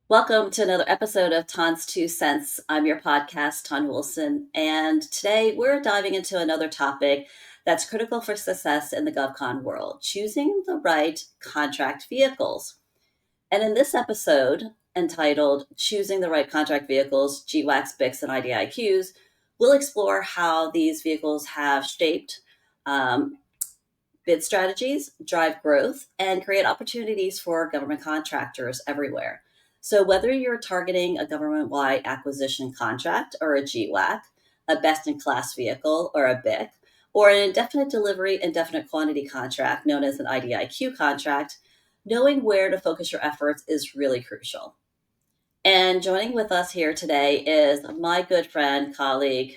Welcome to another episode of Tanstwocents. I'm your podcast, Tanwilson, and today we're diving into another topic that's critical for success in the GovCon world, choosing the right contract vehicles. And in this episode, entitled Choosing the Right Contract Vehicles, GWACs, BICs, and IDIQs, we'll explore how these vehicles have shaped um, bid strategies, drive growth, and create opportunities for government contractors everywhere. So, whether you're targeting a government wide acquisition contract or a GWAC, a best in class vehicle or a BIC, or an indefinite delivery, indefinite quantity contract known as an IDIQ contract, knowing where to focus your efforts is really crucial. And joining with us here today is my good friend, colleague,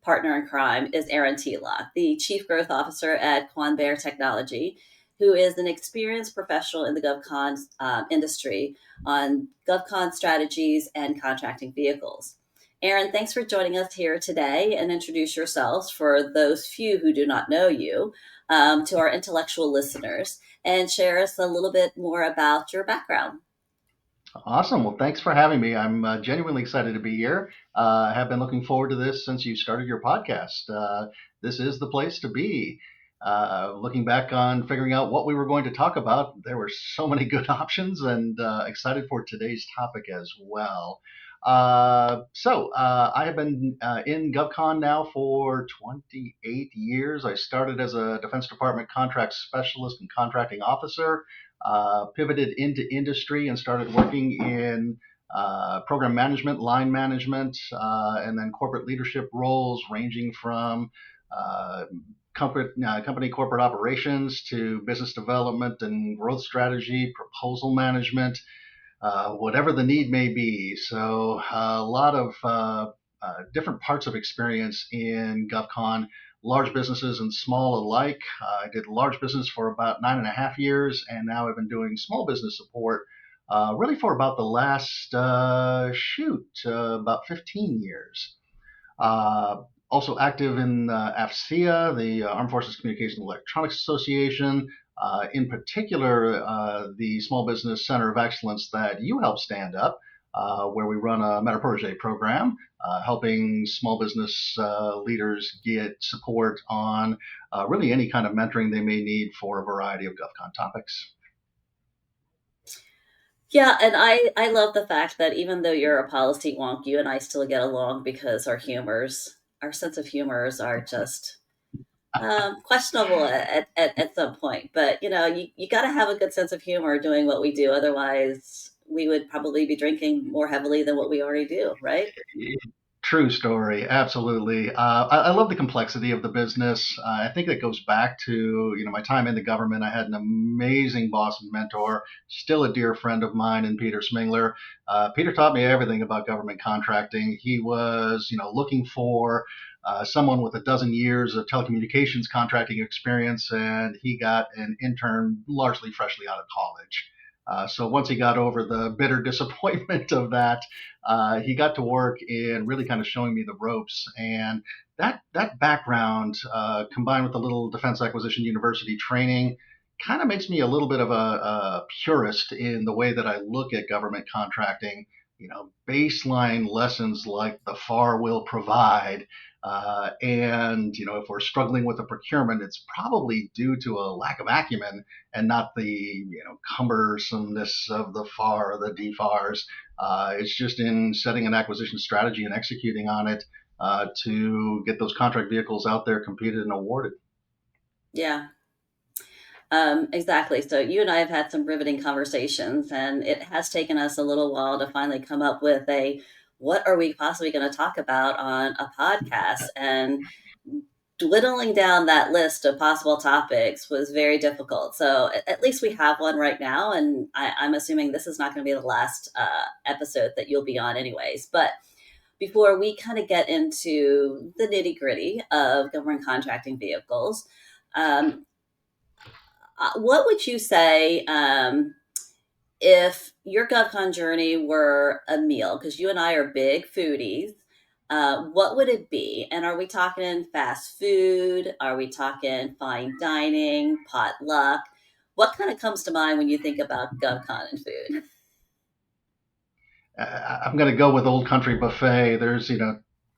partner in crime is Aaron Telock, the Chief Growth Officer at Bear Technology, who is an experienced professional in the GovCon industry on GovCon strategies and contracting vehicles. Aaron, thanks for joining us here today, and introduce yourselves for those few who do not know you to our intellectual listeners, and share us a little bit more about your background. Awesome. Well, thanks for having me. I'm genuinely excited to be here. I have been looking forward to this since you started your podcast. This is the place to be. Looking back on figuring out what we were going to talk about, there were so many good options, and excited for today's topic as well. I have been in GovCon now for 28 years. I started as a Defense Department contract specialist and contracting officer, pivoted into industry and started working in program management, line management, and then corporate leadership roles ranging from company corporate operations to business development and growth strategy, proposal management, whatever the need may be. So a lot of different parts of experience in GovCon, large businesses and small alike. I did large business for about 9.5 years, and now I've been doing small business support really for about the last, about 15 years. Uh, Also active in AFCEA, the Armed Forces Communications and Electronics Association, in particular, the Small Business Center of Excellence that you helped stand up, where we run a Meta Protege program, helping small business leaders get support on really any kind of mentoring they may need for a variety of GovCon topics. Yeah, and I love the fact that even though you're a policy wonk, you and I still get along because our sense of humors are just questionable at some point. But you got to have a good sense of humor doing what we do. Otherwise, we would probably be drinking more heavily than what we already do, right? True story, absolutely. I love the complexity of the business. I think it goes back to my time in the government. I had an amazing boss and mentor, still a dear friend of mine, in Peter Smingler. Peter taught me everything about government contracting. He was looking for someone with a dozen years of telecommunications contracting experience, and he got an intern largely freshly out of college. So once he got over the bitter disappointment of that, he got to work in really kind of showing me the ropes. And that background, combined with a little Defense Acquisition University training, kind of makes me a little bit of a purist in the way that I look at government contracting. Baseline lessons like the FAR will provide. And if we're struggling with a procurement, it's probably due to a lack of acumen and not the cumbersomeness of the FAR or the DFARs. It's just in setting an acquisition strategy and executing on it to get those contract vehicles out there, competed and awarded. Yeah, exactly. So you and I have had some riveting conversations, and it has taken us a little while to finally come up with a what are we possibly going to talk about on a podcast. And dwindling down that list of possible topics was very difficult. So at least we have one right now, and I'm assuming this is not going to be the last episode that you'll be on, anyways. But before we kind of get into the nitty gritty of government contracting vehicles, um, what would you say if your GovCon journey were a meal? Because you and I are big foodies. What would it be? And are we talking fast food? Are we talking fine dining, potluck? What kind of comes to mind when you think about GovCon and food? I'm going to go with Old Country Buffet. There's,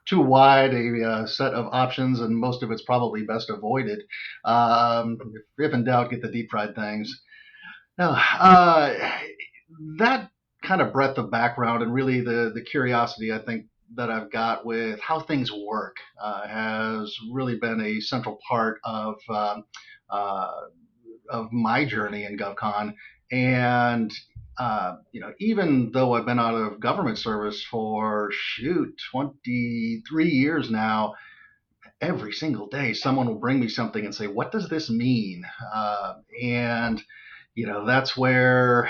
too wide a set of options, and most of it's probably best avoided. If in doubt, get the deep fried things. Now, that kind of breadth of background and really the curiosity I think that I've got with how things work has really been a central part uh, of my journey in GovCon. And even though I've been out of government service for 23 years now, every single day someone will bring me something and say, "What does this mean?" And that's where,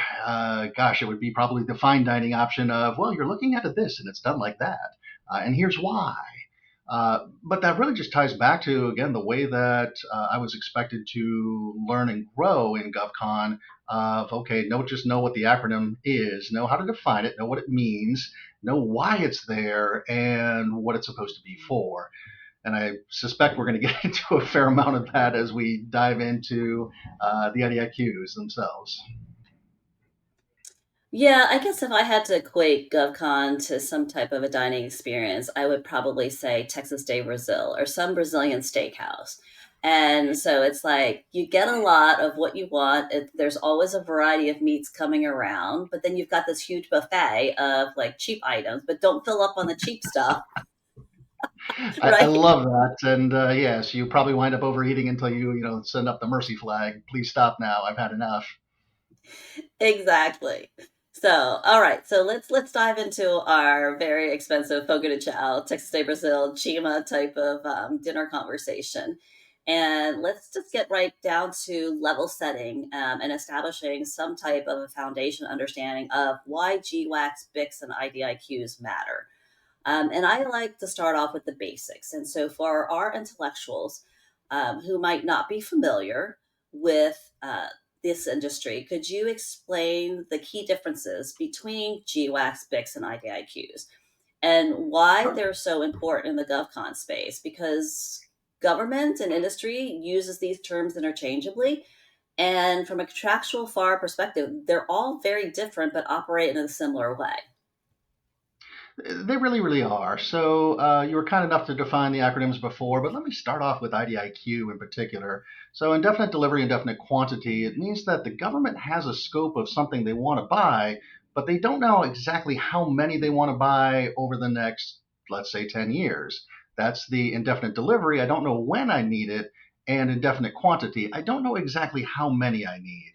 gosh, it would be probably the fine dining option of, well, you're looking at it this and it's done like that, and here's why. But that really just ties back to, again, the way that I was expected to learn and grow in GovCon of, okay, just know what the acronym is, know how to define it, know what it means, know why it's there, and what it's supposed to be for. And I suspect we're going to get into a fair amount of that as we dive into the IDIQs themselves. Yeah, I guess if I had to equate GovCon to some type of a dining experience, I would probably say Texas Day Brazil or some Brazilian steakhouse. And so it's like you get a lot of what you want. There's always a variety of meats coming around, but then you've got this huge buffet of like cheap items, but don't fill up on the cheap stuff, I right? love that. And yes, you probably wind up overeating until you send up the mercy flag. Please stop now. I've had enough. Exactly. So, all right. So let's dive into our very expensive fogo de chao, Texas de Brazil, Chima type of dinner conversation, and let's just get right down to level setting and establishing some type of a foundation understanding of why GWACs, BICs, and IDIQs matter. And I like to start off with the basics. And so, for our intellectuals who might not be familiar with this industry, could you explain the key differences between GWACs, BICs, and IDIQs and why Sure. they're so important in the GovCon space? Because government and industry uses these terms interchangeably. And from a contractual FAR perspective, they're all very different but operate in a similar way. They really, really are. So you were kind enough to define the acronyms before, but let me start off with IDIQ in particular. So indefinite delivery, indefinite quantity, it means that the government has a scope of something they want to buy, but they don't know exactly how many they want to buy over the next, let's say, 10 years. That's the indefinite delivery. I don't know when I need it. And indefinite quantity. I don't know exactly how many I need.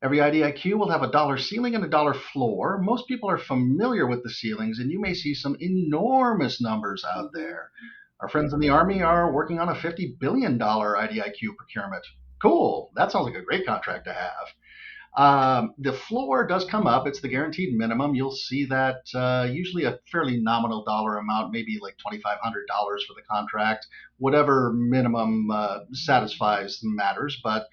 Every IDIQ will have a dollar ceiling and a dollar floor. Most people are familiar with the ceilings, and you may see some enormous numbers out Hmm. there. Our friends in the Army are working on a $50 billion IDIQ procurement. Cool. That sounds like a great contract to have. The floor does come up. It's the guaranteed minimum. You'll see that usually a fairly nominal dollar amount, maybe like $2,500 for the contract. Whatever minimum satisfies matters. But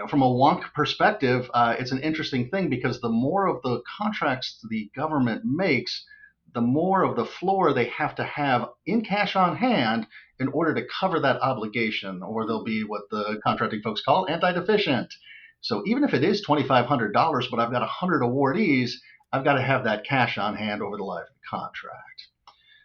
from a wonk perspective, it's an interesting thing because the more of the contracts the government makes, the more of the floor they have to have in cash on hand in order to cover that obligation, or they'll be what the contracting folks call anti-deficient. So even if it is $2,500, but I've got 100 awardees, I've got to have that cash on hand over the life of the contract.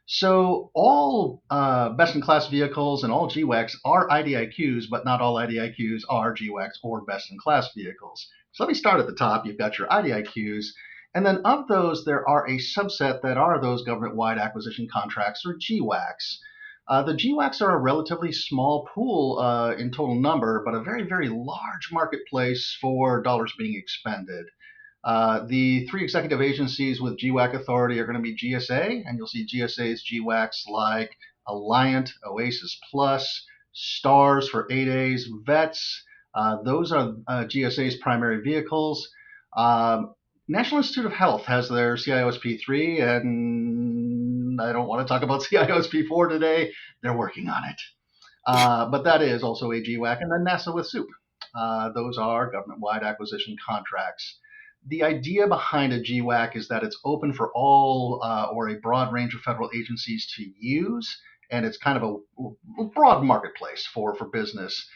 So all best-in-class vehicles and all GWACs are IDIQs, but not all IDIQs are GWACs or best-in-class vehicles. So let me start at the top. You've got your IDIQs, and then of those, there are a subset that are those government-wide acquisition contracts, or GWACs. The GWACs are a relatively small pool in total number, but a very, very large marketplace for dollars being expended. The three executive agencies with GWAC authority are going to be GSA, and you'll see GSA's GWACs like Alliant, Oasis Plus, STARS for 8As, VETS. Those are GSA's primary vehicles. National Institute of Health has their CIOSP3, and I don't want to talk about CIOSP4 today. They're working on it. But that is also a GWAC, and then NASA with SOUP. Those are government-wide acquisition contracts. The idea behind a GWAC is that it's open for all or a broad range of federal agencies to use, and it's kind of a broad marketplace for business.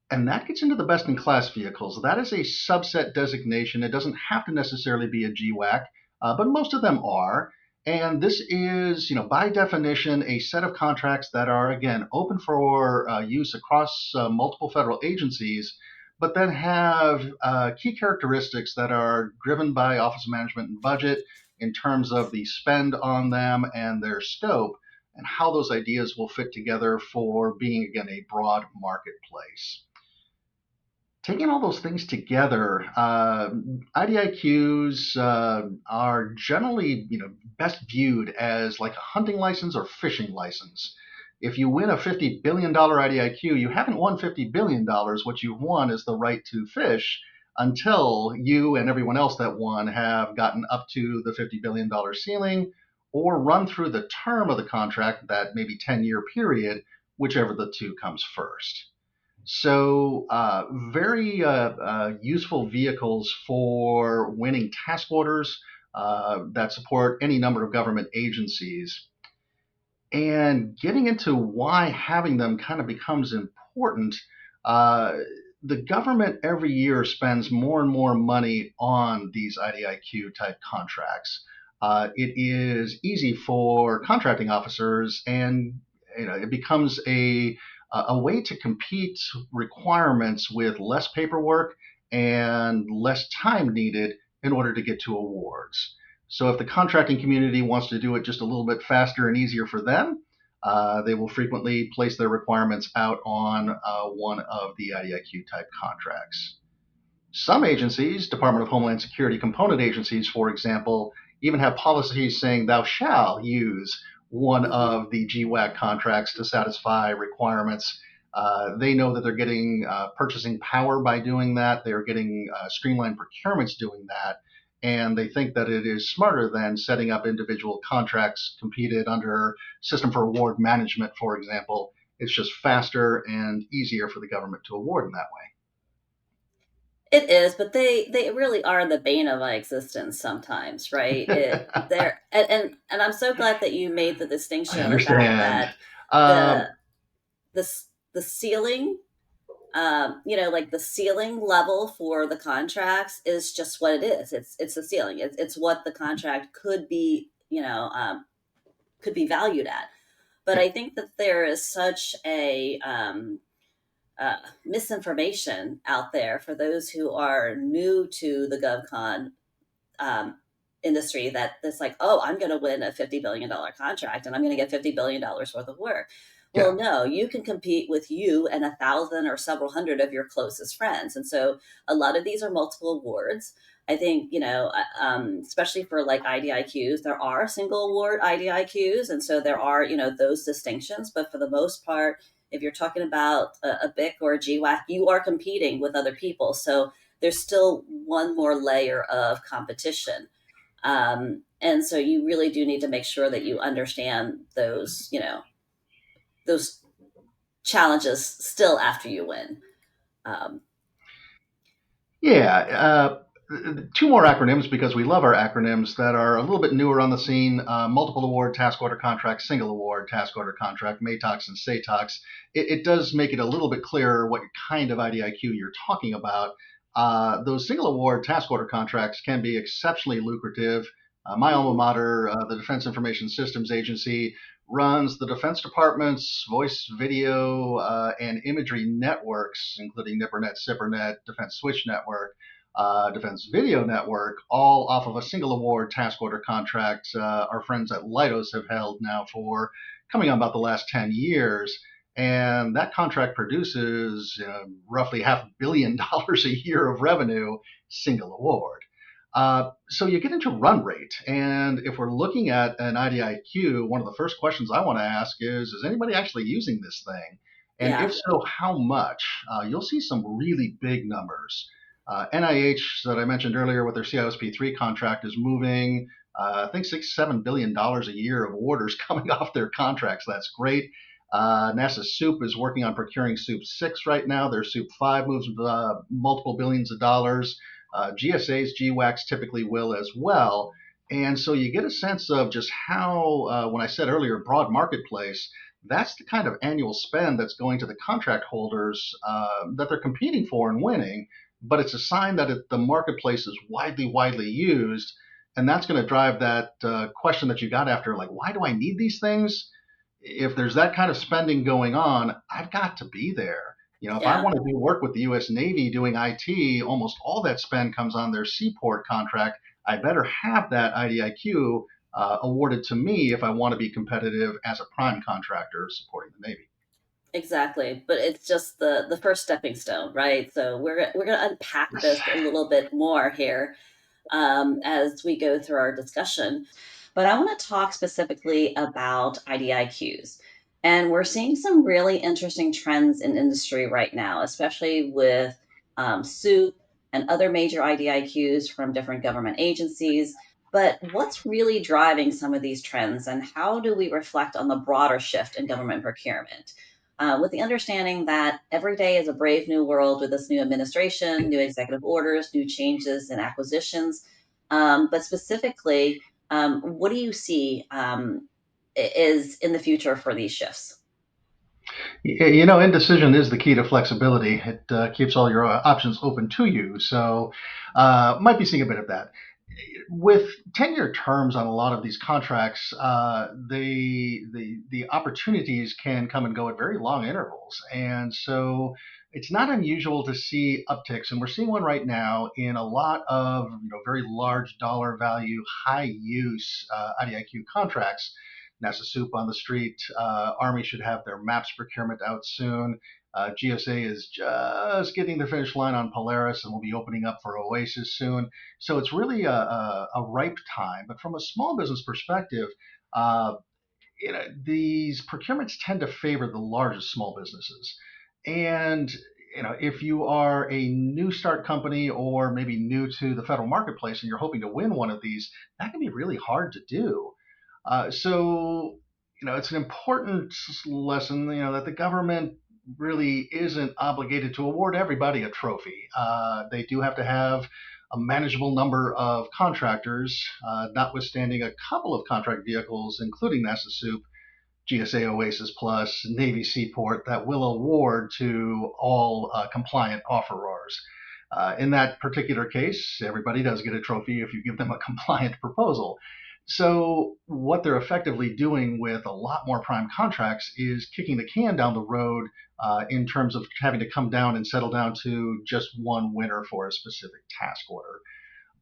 And that gets into the best in class vehicles. That is a subset designation. It doesn't have to necessarily be a GWAC. but most of them are. And this is, by definition, a set of contracts that are, again, open for use across multiple federal agencies, but then have key characteristics that are driven by Office of Management and Budget in terms of the spend on them and their scope, and how those ideas will fit together for being, again, a broad marketplace. Taking all those things together, IDIQs are generally, best viewed as like a hunting license or fishing license. If you win a $50 billion IDIQ, you haven't won $50 billion. What you've won is the right to fish until you and everyone else that won have gotten up to the $50 billion ceiling or run through the term of the contract, that maybe 10-year period, whichever the two comes first. So, very useful vehicles for winning task orders that support any number of government agencies. And getting into why having them kind of becomes important, uh, the government every year spends more and more money on these IDIQ type contracts. It is easy for contracting officers, and it becomes a way to compete requirements with less paperwork and less time needed in order to get to awards. So if the contracting community wants to do it just a little bit faster and easier for them, they will frequently place their requirements out on one of the IDIQ type contracts. Some agencies, Department of Homeland Security component agencies, for example, even have policies saying thou shall use one Mm-hmm. of the GWAC contracts to satisfy requirements. They know that they're getting purchasing power by doing that. They're getting streamlined procurements doing that. And they think that it is smarter than setting up individual contracts competed under System for Award Management, for example. It's just faster and easier for the government to award in that It is, but they really are the bane of my existence sometimes, right? way. They're and I'm so glad that you made the I distinction of the fact understand. that the Um, the ceiling, like the ceiling level for the contracts is just what it is. It's the ceiling. It's what the contract could be, could be valued at. But I think that there is such a misinformation out there for those who are new to the GovCon um, industry, that it's like, oh, I'm going to win a $50 billion contract and I'm going to get $50 billion worth of work. Well, yeah, no, you can compete with you and 1,000 or several hundred of your closest friends. And so a lot of these are multiple awards. I think, especially for like IDIQs, there are single award IDIQs. And so there are, those distinctions. But for the most part, if you're talking about a BIC or a GWAC, you are competing with other people. So there's still one more layer of competition. And so you really do need to make sure that you understand those challenges still after you win. Um, yeah. Two more acronyms because we love our acronyms that are a little bit newer on the scene: multiple award task order contract, single award task order contract, MATOX and SATOX. It does make it a little bit clearer what kind of IDIQ you're talking about. Those single award task order contracts can be exceptionally lucrative. My alma mhm. mater, the Defense Information Systems Agency, runs the Defense Department's voice, video, and imagery networks, including NIPRNet, CIPRNet, Defense Switch Network, Defense Video Network, all off of a single award task order contract our friends at Leidos have held now for coming on about the last 10 years. And that contract produces roughly $500 million a year of revenue, single award. So you get into run rate. And if we're looking at an IDIQ, one of the first questions I want to ask is anybody actually using this thing? And if Yeah, so, how much? You'll see some really big numbers. NIH, that I mentioned earlier with their CISP3 contract, is moving, I think, $6-7 billion a year of orders coming off their contracts. That's great. NASA SOUP is working on procuring SOUP 6 right now. Their SOUP 5 moves multiple billions of dollars. GSAs, GWACs typically will as well. And so you get a sense of just how, when I said earlier, broad marketplace, that's the kind of annual spend that's going to the contract holders that they're competing for and winning. But it's a sign that the marketplace is widely, widely used. And that's going to drive that question that you got after, like, why do I need these things? If there's that kind of spending going on, I've got to be there. If I Yeah. want to do work with the U.S. Navy doing IT, almost all that spend comes on their seaport contract. I better have that IDIQ awarded to me if I want to be competitive as a prime contractor supporting the Navy. Exactly, but it's just the first stepping stone, right? So we're going to unpack Yes. this a little bit more here as we go through our discussion. But I want to talk specifically about IDIQs. And we're seeing some really interesting trends in industry right now, especially with SOUP and other major IDIQs from different government agencies. But what's really driving some of these trends, and how do we reflect on the broader shift in government procurement? With the understanding that every day is a brave new world with this new administration, new executive orders, new changes and acquisitions. But specifically, what do you see is in the future for these shifts? Indecision is the key to flexibility. It keeps all your options open to you. So, might be seeing a bit of that. With 10-year terms on a lot of these contracts, the opportunities can come and go at very long intervals, and so it's not unusual to see upticks. And we're seeing one right now in a lot of very large dollar value, high use IDIQ contracts. NASA Soup on the street. Army should have their maps procurement out soon. GSA is just getting the finish line on Polaris and will be opening up for Oasis soon. So it's really a ripe time. But from a small business perspective, uh, these procurements tend to favor the largest small businesses. And if you are a new start company or maybe new to the federal marketplace and you're hoping to win one of these, that can be really hard to do. So it's an important lesson, that the government really isn't obligated to award everybody a trophy. They do have to have a manageable number of contractors, notwithstanding a couple of contract vehicles, including NASA Soup, GSA Oasis Plus, Navy Seaport, that will award to all compliant offerors. In that particular case, everybody does get a trophy if you give them a compliant proposal. So, what they're effectively doing with a lot more prime contracts is kicking the can down the road in terms of having to come down and settle down to just one winner for a specific task order.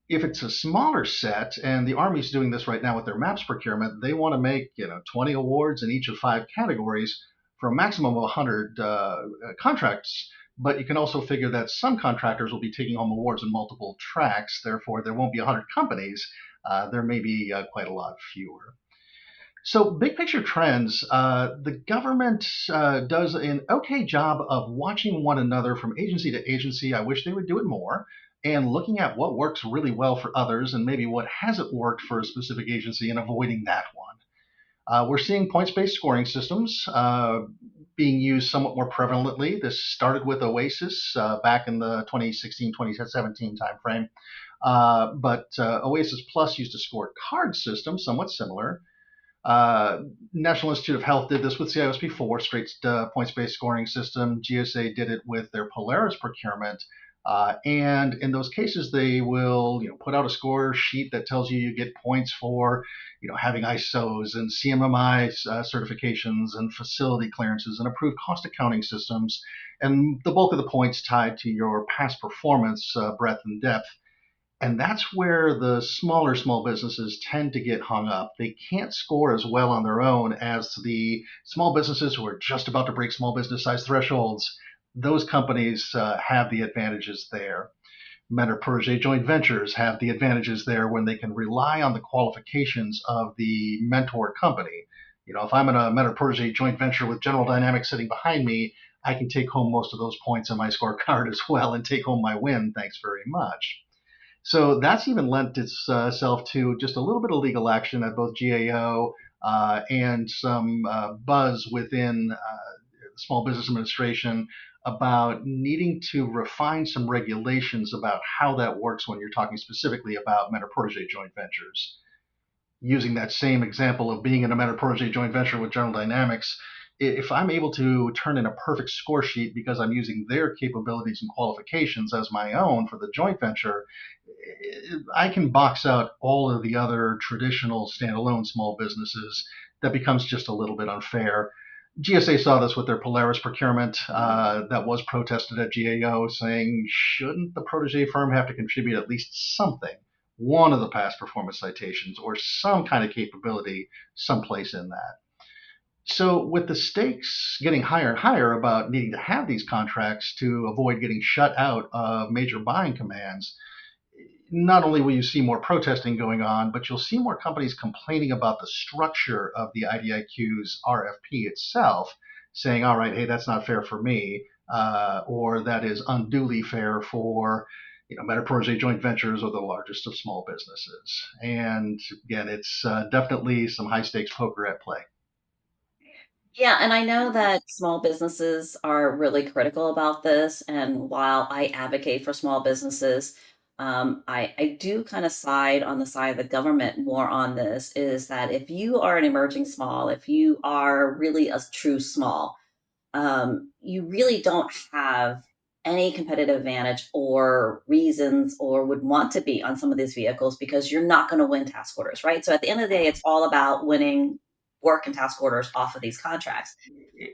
If it's a smaller set, and the Army's doing this right now with their maps procurement, they want to make 20 awards in each of 5 categories for a maximum of 100 contracts. But you can also figure that some contractors will be taking home awards in multiple tracks. Therefore, there won't be 100 companies. There may be quite a lot fewer. So, big picture trends, the government does an okay job of watching one another from agency to agency. I wish they would do it more. And looking at what works really well for others and maybe what hasn't worked for a specific agency and avoiding that one. We're seeing points based scoring systems being used somewhat more prevalently. This started with Oasis back in the 2016 2017 timeframe. But Oasis Plus used a scorecard system, somewhat similar. Uh, National Institute of Health did this with CIOSP4, straight points-based scoring system. GSA did it with their Polaris procurement. And in those cases, they will put out a score sheet that tells you get points for having ISOs and CMMI certifications and facility clearances and approved cost accounting systems, and the bulk of the points tied to your past performance, breadth and depth. And that's where the smaller small businesses tend to get hung up. They can't score as well on their own as the small businesses who are just about to break small business size thresholds. Those companies have the advantages there. Mentor protege joint ventures have the advantages there when they can rely on the qualifications of the mentor company. If I'm in a mentor protege joint venture with General Dynamics sitting behind me, I can take home most of those points on my scorecard as well and take home my win. Thanks very much. So that's even lent itself to just a little bit of legal action at both GAO and some buzz within the Small Business Administration about needing to refine some regulations about how that works when you're talking specifically about mentor protege joint ventures. Using that same example of being in a mentor protege joint venture with General Dynamics, if I'm able to turn in a perfect score sheet because I'm using their capabilities and qualifications as my own for the joint venture, I can box out all of the other traditional standalone small businesses. That becomes just a little bit unfair. GSA saw this with their Polaris procurement that was protested at GAO, saying, shouldn't the protege firm have to contribute at least something, one of the past performance citations, or some kind of capability someplace in that? So, with the stakes getting higher and higher about needing to have these contracts to avoid getting shut out of major buying commands, not only will you see more protesting going on, but you'll see more companies complaining about the structure of the IDIQ's RFP itself, saying, all right, hey, that's not fair for me, or that is unduly fair for Meta Protege joint ventures or the largest of small businesses. And again, it's definitely some high stakes poker at play. Yeah, and I know that small businesses are really critical about this. And while I advocate for small businesses, I do kind of side on the side of the government more on this is that if you are an emerging small, if you are really a true small, you really don't have any competitive advantage or reasons or would want to be on some of these vehicles because you're not going to win task orders, right? So at the end of the day, it's all about winning work and task orders off of these contracts.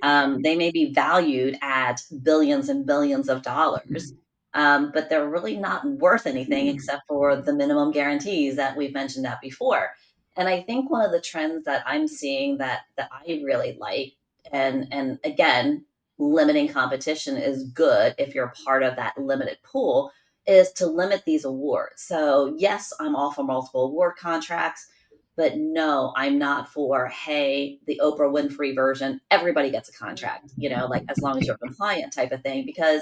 They may be valued at billions and billions of dollars, but they're really not worth anything except for the minimum guarantees that we've mentioned that before. And I think one of the trends that I'm seeing that I really like, and again, limiting competition is good if you're part of that limited pool, is to limit these awards. So yes, I'm all for multiple award contracts, but no, I'm not for, hey, the Oprah Winfrey version, everybody gets a contract, like as long as you're compliant type of thing, because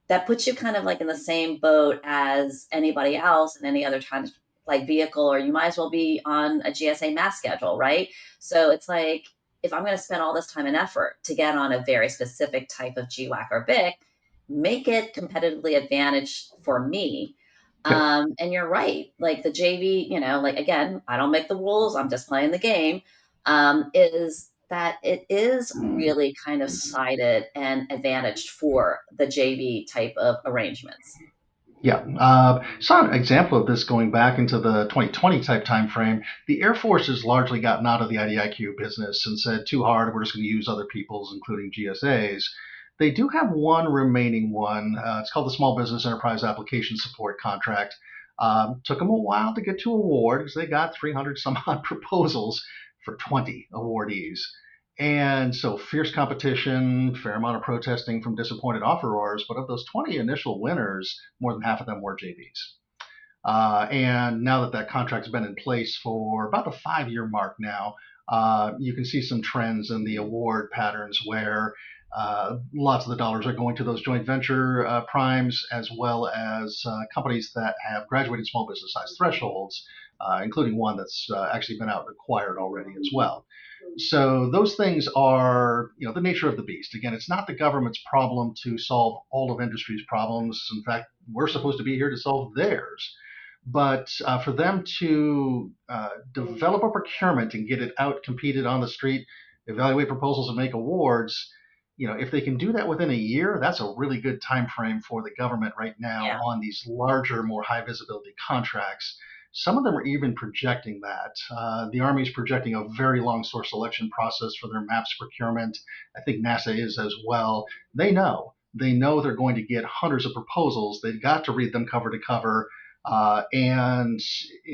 that puts you kind of like in the same boat as anybody else in any other kind of like vehicle, or you might as well be on a GSA mass schedule, right? So it's like, if I'm going to spend all this time and effort to get on a very specific type of GWAC or BIC, make it competitively advantaged for me. Yep. And you're right. Like the JV, like again, I don't make the rules. I'm just playing the game. Is that it is really kind of sided and advantaged for the JV type of arrangements. Yeah, saw an example of this going back into the 2020 type time frame. The Air Force has largely gotten out of the IDIQ business and said, too hard, we're just going to use other people's, including GSA's. They do have one remaining one. It's called the Small Business Enterprise Application Support Contract. Took them a while to get to award because they got 300 some odd proposals for 20 awardees. And so fierce competition, fair amount of protesting from disappointed offerors, but of those 20 initial winners, more than half of them were JVs. And now that that contract's been in place for about the 5 year mark now, you can see some trends in the award patterns where lots of the dollars are going to those joint venture primes as well as companies that have graduated small business size thresholds, including one that's actually been out and acquired already as well. So those things are, the nature of the beast. Again, it's not the government's problem to solve all of industry's problems. In fact, we're supposed to be here to solve theirs. But for them to develop a procurement and get it out competed on the street, evaluate proposals and make awards, if they can do that within a year, that's a really good time frame for the government right now Yeah. on these larger, more high visibility contracts. Some of them are even projecting that. The Army is projecting a very long source selection process for their MAPS procurement. I think NASA is as well. They know. They know they're going to get hundreds of proposals. They've got to read them cover to cover. And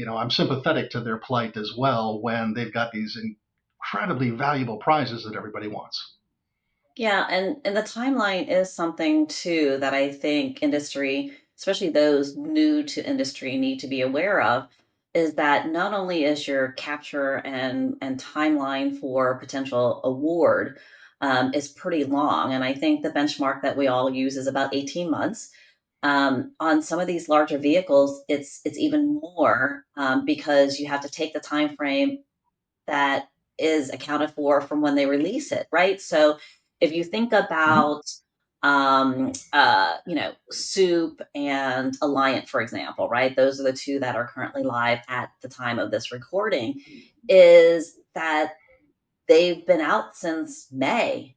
I'm sympathetic to their plight as well when they've got these incredibly valuable prizes that everybody wants. Yeah, and the timeline is something too that I think industry, especially those new to industry, need to be aware of. Is that not only is your capture and timeline for potential award is pretty long, and I think the benchmark that we all use is about 18 months. On some of these larger vehicles, it's even more because you have to take the time frame that is accounted for from when they release it, right? So if you think about Soup and Alliant, for example, right? Those are the two that are currently live at the time of this recording. Is that they've been out since May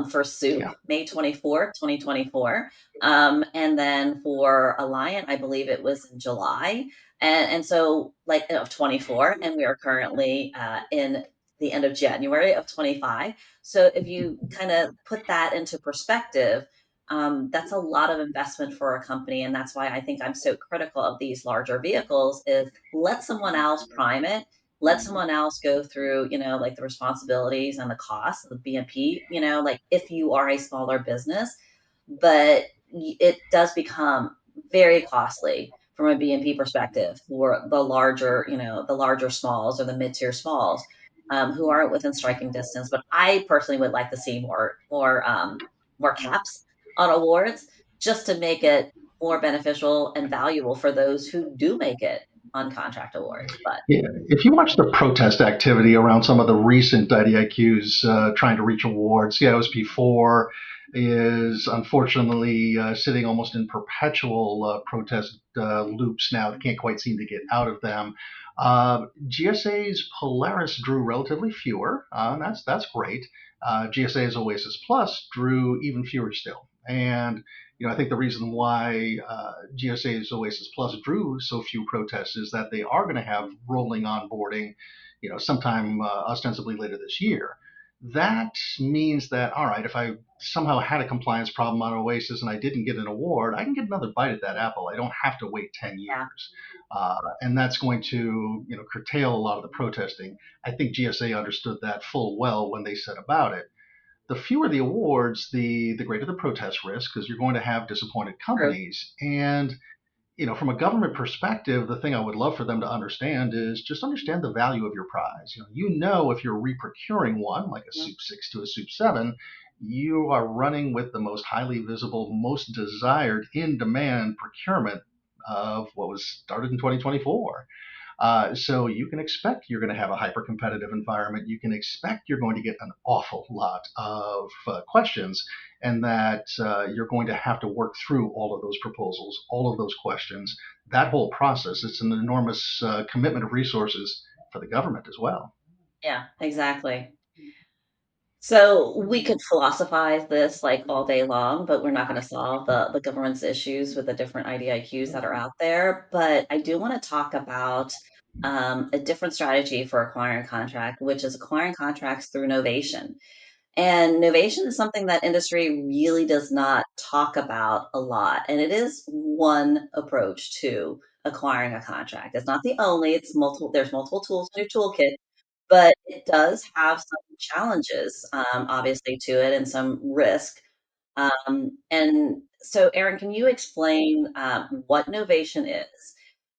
for Soup, Yeah. May 24th, 2024. And then for Alliant, I believe it was in July. And so, like, of 24, and we are currently in the end of January of 25. So, if you kind of put that into perspective, that's a lot of investment for a company. And that's why I think I'm so critical of these larger vehicles is let someone else prime it, let someone else go through, like the responsibilities and the costs of the BMP, like if you are a smaller business, but it does become very costly from a BMP perspective for the larger smalls or the mid-tier smalls who aren't within striking distance. But I personally would like to see more caps on awards just to make it more beneficial and valuable for those who do make it on contract awards. But Yeah, if you watch the protest activity around some of the recent IDIQs trying to reach awards, yeah, OSP4 is unfortunately sitting almost in perpetual protest loops now. They can't quite seem to get out of them. GSA's Polaris drew relatively fewer, and that's great. GSA's Oasis Plus drew even fewer still, and I think the reason why GSA's Oasis Plus drew so few protests is that they are going to have rolling onboarding, sometime ostensibly later this year. That means that, all right, if I somehow had a compliance problem on Oasis and I didn't get an award, I can get another bite at that apple. I don't have to wait 10 yeah, years. And that's going to, curtail a lot of the protesting. I think GSA understood that full well when they set about it. The fewer the awards, the greater the protest risk because you're going to have disappointed true. companies. And from a government perspective, the thing I would love for them to understand is just understand the value of your prize. If you're reprocuring one, like a Mhm. Soup 6 to a Soup 7, you are running with the most highly visible, most desired, in demand procurement of what was started in 2024. So you can expect you're going to have a hyper competitive environment. You can expect you're going to get an awful lot of questions, and that you're going to have to work through all of those proposals, all of those questions, that whole process. It's an enormous commitment of resources for the government as well. Yeah, exactly. So we could philosophize this like all day long, but we're not going to solve the government's issues with the different IDIQs that are out there. But I do want to talk about a different strategy for acquiring a contract, which is acquiring contracts through novation. And novation is something that industry really does not talk about a lot. And it is one approach to acquiring a contract. It's not the only, it's multiple, there's multiple tools in your toolkit, but it does have some challenges, obviously, to it and some risk. And so, Erin, can you explain what novation is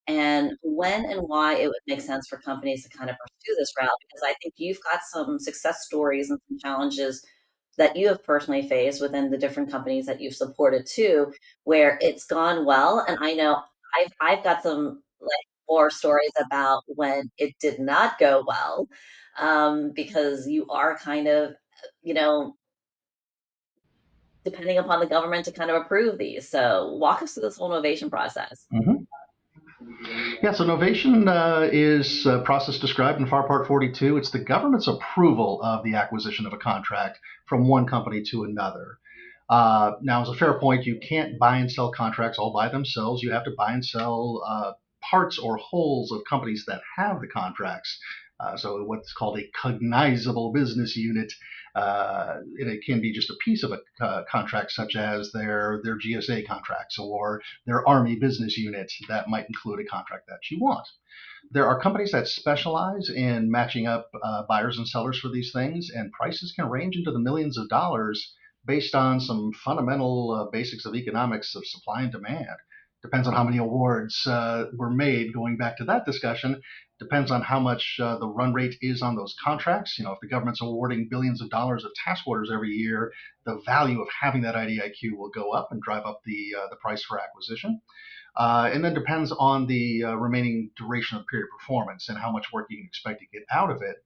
and when and why it would make sense for companies to kind of pursue this route? Because I think you've got some success stories and some challenges that you have personally faced within the different companies that you've supported too, where it's gone well. And I know I've got some like more stories about when it did not go well, because you are kind of, you know, depending upon the government to kind of approve these. So walk us through this whole innovation process. Mm-hmm. Yeah, so novation is a process described in FAR Part 42. It's the government's approval of the acquisition of a contract from one company to another. Now, as a fair point, you can't buy and sell contracts all by themselves. You have to buy and sell parts or wholes of companies that have the contracts. So, what's called a cognizable business unit. And it can be just a piece of a contract, such as their GSA contracts or their Army business unit that might include a contract that you want. There are companies that specialize in matching up buyers and sellers for these things, and prices can range into the millions of dollars based on some fundamental basics of economics of supply and demand. Depends on how many awards were made. Going back to that discussion, depends on how much the run rate is on those contracts. If the government's awarding billions of dollars of task orders every year, the value of having that IDIQ will go up and drive up the price for acquisition. And then depends on the remaining duration of the period of performance and how much work you can expect to get out of it.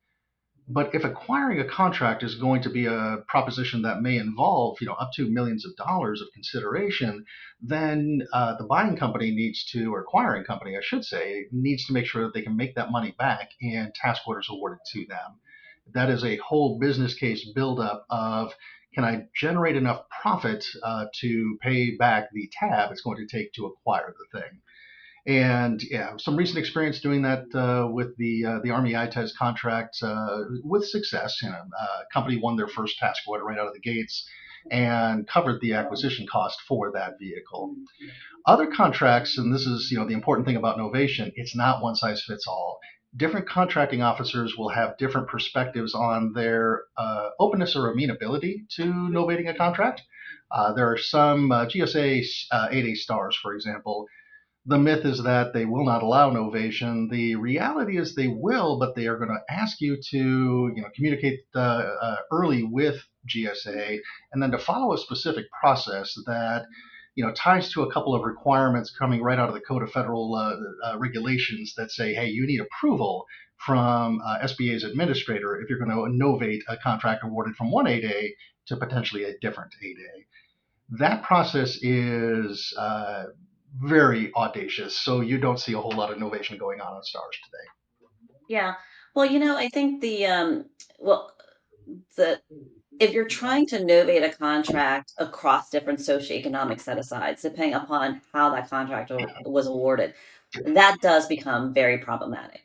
But if acquiring a contract is going to be a proposition that may involve, up to millions of dollars of consideration, then the buying company needs to, or acquiring company, I should say, needs to make sure that they can make that money back in task orders awarded to them. That is a whole business case buildup of, can I generate enough profit to pay back the tab it's going to take to acquire the thing? And yeah, some recent experience doing that with the Army ITES contract with success. Company won their first task order right out of the gates and covered the acquisition cost for that vehicle. Other contracts, and this is the important thing about novation, it's not one size fits all. Different contracting officers will have different perspectives on their openness or amenability to novating a contract. There are some GSA 8A stars, for example. The myth is that they will not allow novation. The reality is they will, but they are going to ask you to communicate early with GSA and then to follow a specific process that ties to a couple of requirements coming right out of the Code of Federal Regulations that say, hey, you need approval from SBA's administrator if you're going to novate a contract awarded from one 8A to potentially a different 8A. That process is very audacious, so you don't see a whole lot of novation going on stars today. Yeah. Well, I think well, the if you're trying to novate a contract across different socioeconomic set asides, depending upon how that contract was awarded, that does become very problematic.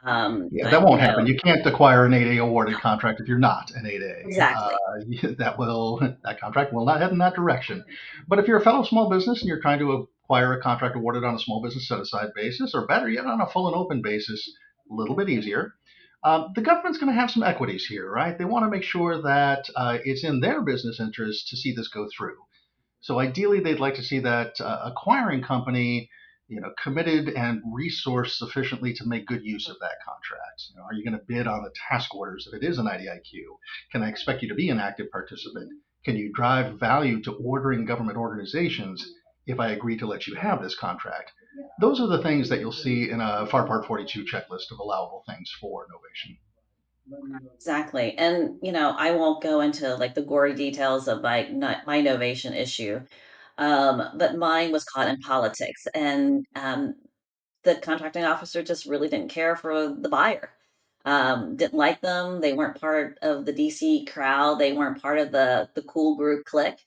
Yeah, that won't happen. You can't acquire an 8A awarded contract if you're not an 8A. Exactly. That contract will not head in that direction. But if you're a fellow small business and you're trying to acquire a contract awarded on a small business set aside basis, or better yet, on a full and open basis, a little bit easier. The government's going to have some equities here, right? They want to make sure that it's in their business interest to see this go through. So ideally, they'd like to see that acquiring company, committed and resourced sufficiently to make good use of that contract. Are you going to bid on the task orders if it is an IDIQ? Can I expect you to be an active participant? Can you drive value to ordering government organizations if I agree to let you have this contract? Those are the things that you'll see in a FAR Part 42 checklist of allowable things for novation. Exactly. And, I won't go into like the gory details of my novation issue. But mine was caught in politics, and the contracting officer just really didn't care for the buyer. Didn't like them. They weren't part of the DC crowd. They weren't part of the cool group clique.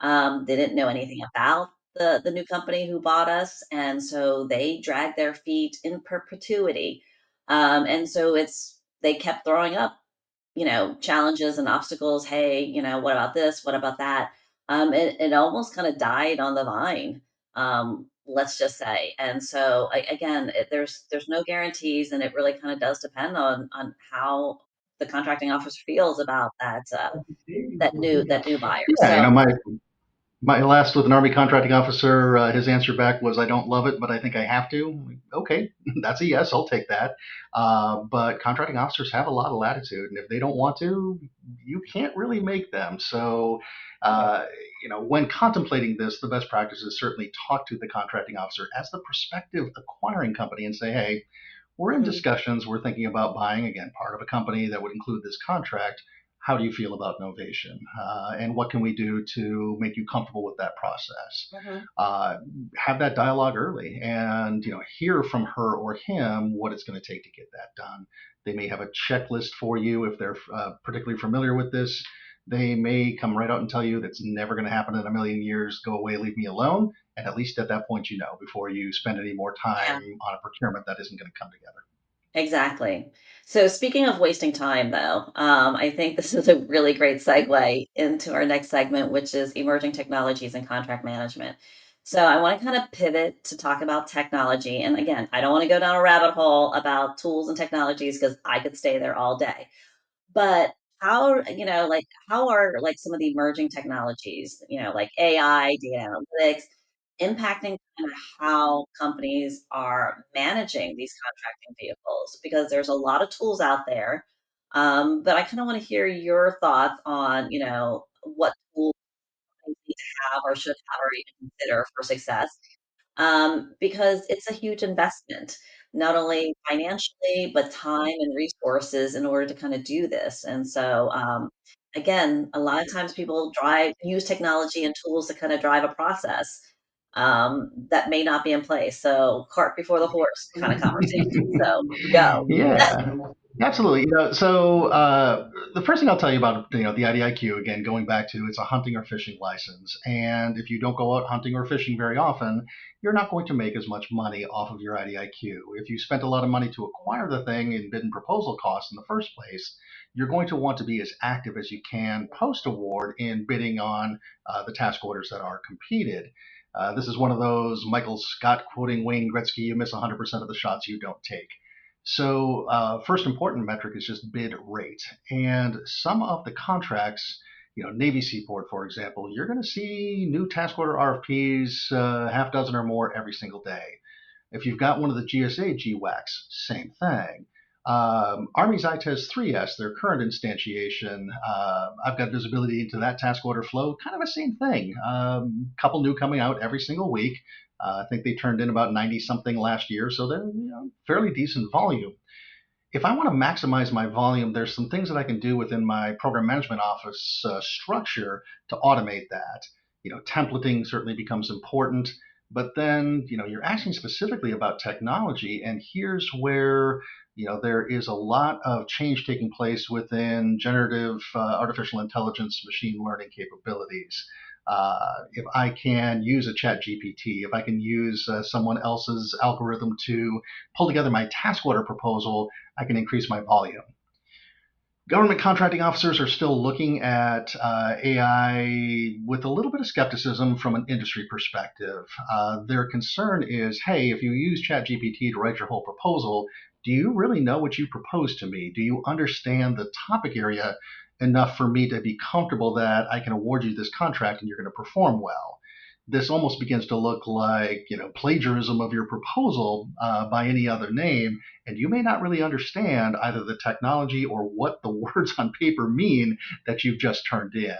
They didn't know anything about the new company who bought us, and so they dragged their feet in perpetuity. And so they kept throwing up challenges and obstacles. Hey, what about this? What about that? It almost kind of died on the vine, let's just say. And so again, there's no guarantees, and it really kind of does depend on how the contracting officer feels about that new buyer. Yeah, So my last with an Army contracting officer, his answer back was, "I don't love it, but I think I have to." Okay, that's a yes. I'll take that. But contracting officers have a lot of latitude, and if they don't want to, you can't really make them. So, uh, when contemplating this, the best practice is certainly talk to the contracting officer as the prospective acquiring company and say, "Hey, we're in mhm, discussions. We're thinking about buying again part of a company that would include this contract. How do you feel about novation? And what can we do to make you comfortable with that process?" mhm, Uh, have that dialogue early, and hear from her or him what it's going to take to get that done. They may have a checklist for you if they're particularly familiar with this. They may come right out and tell you that's never going to happen in a million years. Go away, leave me alone. And at least at that point, before you spend any more yeah. time on a procurement that isn't going to come together. Exactly. So speaking of wasting time, though, I think this is a really great segue into our next segment, which is emerging technologies and contract management. So I want to kind of pivot to talk about technology. And again, I don't want to go down a rabbit hole about tools and technologies because I could stay there all day. But how are like some of the emerging technologies, like AI, data analytics, impacting kind of how companies are managing these contracting vehicles? Because there's a lot of tools out there. But I kind of want to hear your thoughts on, what tools companies need to have or should have or even consider for success, because it's a huge investment, not only financially, but time and resources in order to kind of do this. And so, again, a lot of times people use technology and tools to kind of drive a process that may not be in place. So, cart before the horse kind of conversation. So, go. Yeah. Absolutely. So the first thing I'll tell you about the IDIQ, again, going back to, it's a hunting or fishing license, and if you don't go out hunting or fishing very often, you're not going to make as much money off of your IDIQ. If you spent a lot of money to acquire the thing in bid and proposal costs in the first place, you're going to want to be as active as you can post award in bidding on the task orders that are competed. This is one of those Michael Scott quoting Wayne Gretzky: "You miss 100% of the shots you don't take." So, first important metric is just bid rate. And some of the contracts, Navy Seaport, for example, you're going to see new task order RFPs, half dozen or more every single day. If you've got one of the GSA GWACs, same thing. Army's ITES 3S, their current instantiation, I've got visibility into that task order flow, kind of the same thing. Couple new coming out every single week. I think they turned in about 90 something last year, so they're fairly decent volume. If I want to maximize my volume, there's some things that I can do within my program management office structure to automate that. Templating certainly becomes important, but then you're asking specifically about technology, and here's where there is a lot of change taking place within generative artificial intelligence, machine learning capabilities. If I can use a chat GPT, if I can use someone else's algorithm to pull together my task order proposal, I can increase my volume. Government contracting officers are still looking at AI with a little bit of skepticism from an industry perspective. Their concern is, hey, if you use ChatGPT to write your whole proposal, do you really know what you propose to me? Do you understand the topic area enough for me to be comfortable that I can award you this contract and you're going to perform well? This almost begins to look like plagiarism of your proposal by any other name, and you may not really understand either the technology or what the words on paper mean that you've just turned in.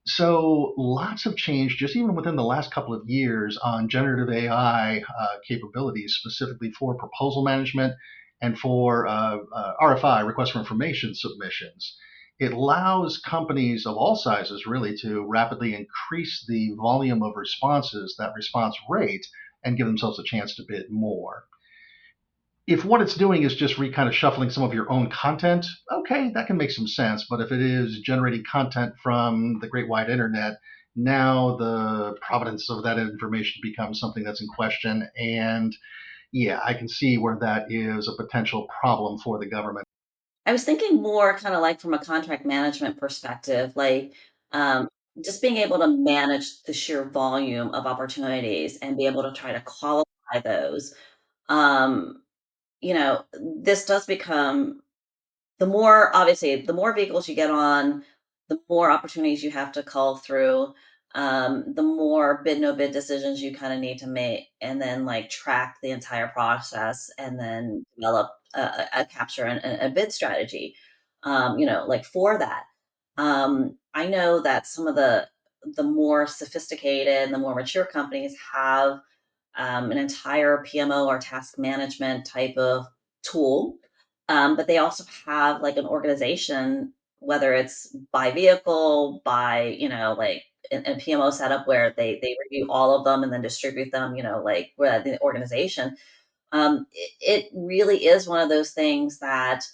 So lots of change just even within the last couple of years on generative AI capabilities, specifically for proposal management and for RFI, request for information submissions. It allows companies of all sizes really to rapidly increase the volume of responses, that response rate, and give themselves a chance to bid more. If what it's doing is just kind of shuffling some of your own content, okay, that can make some sense. But if it is generating content from the great wide internet, now the provenance of that information becomes something that's in question. And yeah, I can see where that is a potential problem for the government. I was thinking more kind of like from a contract management perspective, like um, just being able to manage the sheer volume of opportunities and be able to try to qualify those. Um, this does become the more obviously, the more vehicles you get on, the more opportunities you have to call through, the more bid, no bid decisions you kind of need to make, and then like track the entire process and then develop a capture and a bid strategy, like for that. I know that some of the more sophisticated and the more mature companies have an entire PMO or task management type of tool. But they also have like an organization, whether it's by vehicle, by, like a PMO setup where they review all of them and then distribute them, like where the organization. It really is one of those things that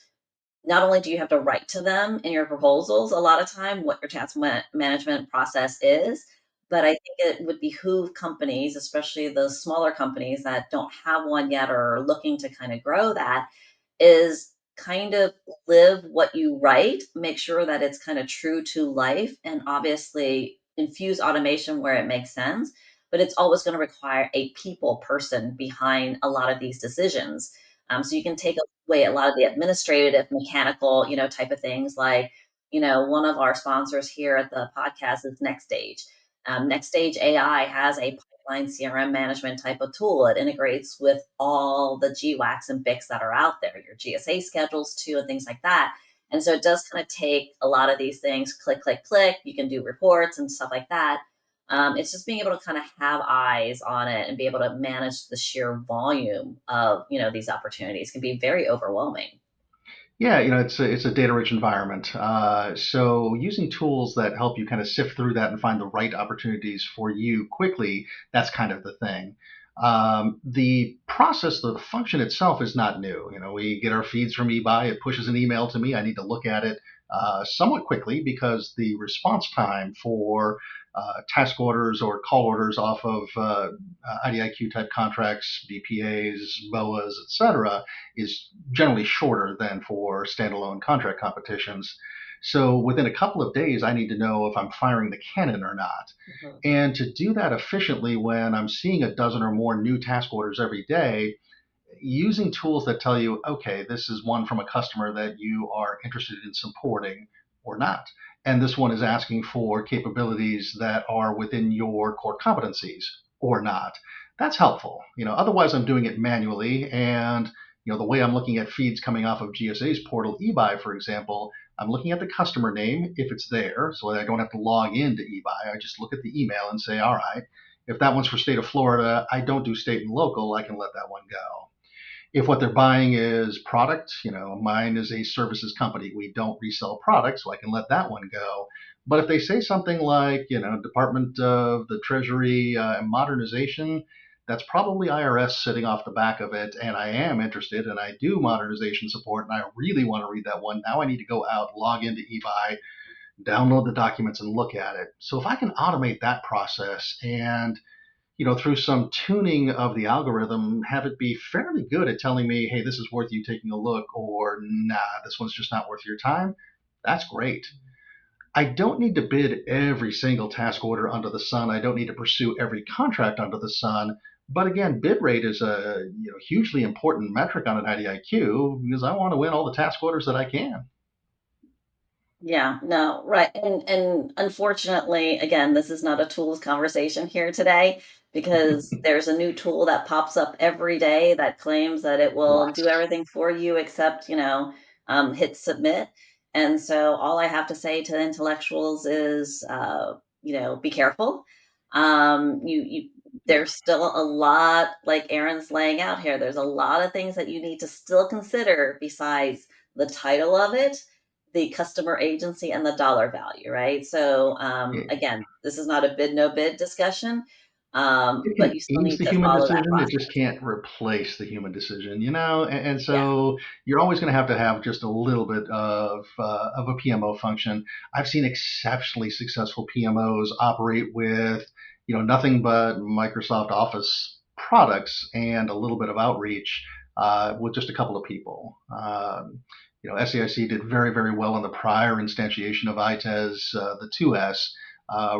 not only do you have to write to them in your proposals a lot of time what your task management process is, but I think it would behoove companies, especially the smaller companies that don't have one yet or are looking to kind of grow that, is kind of live what you write, make sure that it's kind of true to life, and obviously infuse automation where it makes sense. But it's always going to require a people person behind a lot of these decisions. So you can take away a lot of the administrative, mechanical, type of things. Like, one of our sponsors here at the podcast is Next Stage. Next Stage AI has a pipeline CRM management type of tool. It integrates with all the GWACs and BICs that are out there, your GSA schedules too, and things like that. And so it does kind of take a lot of these things, click, click, click. You can do reports and stuff like that. It's just being able to kind of have eyes on it and be able to manage the sheer volume of, these opportunities can be very overwhelming. Yeah, it's a data-rich environment. So using tools that help you kind of sift through that and find the right opportunities for you quickly, that's kind of the thing. The process, the function itself is not new. We get our feeds from eBay. It pushes an email to me. I need to look at it somewhat quickly because the response time for task orders or call orders off of IDIQ type contracts, BPAs, BOAs, etc., is generally shorter than for standalone contract competitions. So within a couple of days, I need to know if I'm firing the cannon or not. Mhm. And to do that efficiently when I'm seeing a dozen or more new task orders every day, using tools that tell you, okay, this is one from a customer that you are interested in supporting or not. And this one is asking for capabilities that are within your core competencies or not. That's helpful. Otherwise I'm doing it manually, and the way I'm looking at feeds coming off of GSA's portal, eBuy, for example, I'm looking at the customer name if it's there, so that I don't have to log into eBuy. I just look at the email and say, all right, if that one's for state of Florida, I don't do state and local, I can let that one go. If what they're buying is product, mine is a services company. We don't resell products, so I can let that one go. But if they say something like, Department of the Treasury and Modernization, that's probably IRS sitting off the back of it, and I am interested, and I do modernization support, and I really want to read that one. Now I need to go out, log into eBuy, download the documents, and look at it. So if I can automate that process and through some tuning of the algorithm, have it be fairly good at telling me, hey, this is worth you taking a look, or nah, this one's just not worth your time, that's great. I don't need to bid every single task order under the sun. I don't need to pursue every contract under the sun. But again, bid rate is a hugely important metric on an IDIQ because I want to win all the task orders that I can. Yeah, no, right. And unfortunately, again, this is not a tools conversation here today because there's a new tool that pops up every day that claims that it will do Lots. everything for you except, hit submit. And so all I have to say to intellectuals is, be careful. There's still a lot, like Aaron's laying out here. There's a lot of things that you need to still consider besides the title of it, the customer agency, and the dollar value, right? So again, this is not a bid no bid discussion, It but can you still ease need the to human follow that decision. It just process. can't replace the human decision. And Yeah, so you're always going to have just a little bit of a PMO function. I've seen exceptionally successful PMOs operate with nothing but Microsoft Office products and a little bit of outreach with just a couple of people. SAIC did very, very well in the prior instantiation of ITES, the 2S,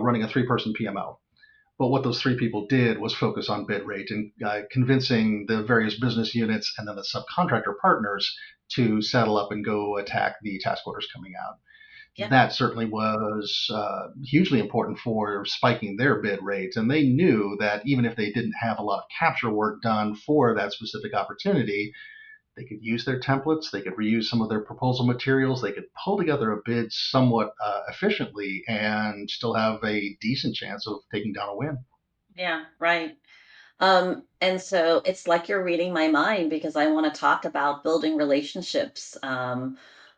running a three-person PMO. But what those three people did was focus on bid rate and convincing the various business units and then the subcontractor partners to saddle up and go attack the task orders coming out. yeah, That certainly was hugely important for spiking their bid rates. And they knew that even if they didn't have a lot of capture work done for that specific opportunity, they could use their templates, they could reuse some of their proposal materials, they could pull together a bid somewhat efficiently and still have a decent chance of taking down a win. yeah, right. And so it's like you're reading my mind because I want to talk about building relationships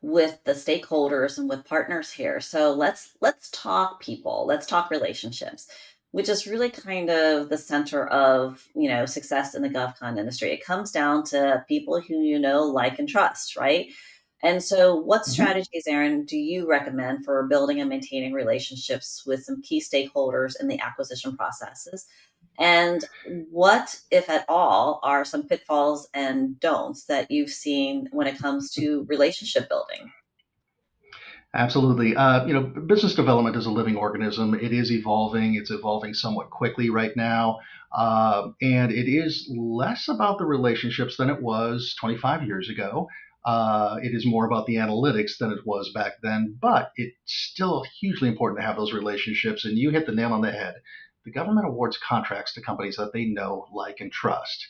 with the stakeholders and with partners here. So let's talk people. Let's talk relationships, which is really kind of the center of success in the GovCon industry. It comes down to people who like, and trust, right? And so, what Mhm. strategies, Aaron, do you recommend for building and maintaining relationships with some key stakeholders in the acquisition processes? And what, if at all, are some pitfalls and don'ts that you've seen when it comes to relationship building? Absolutely. Business development is a living organism. It is evolving. It's evolving somewhat quickly right now. And it is less about the relationships than it was 25 years ago. It is more about the analytics than it was back then, but it's still hugely important to have those relationships. And you hit the nail on the head. The government awards contracts to companies that they know, like, and trust.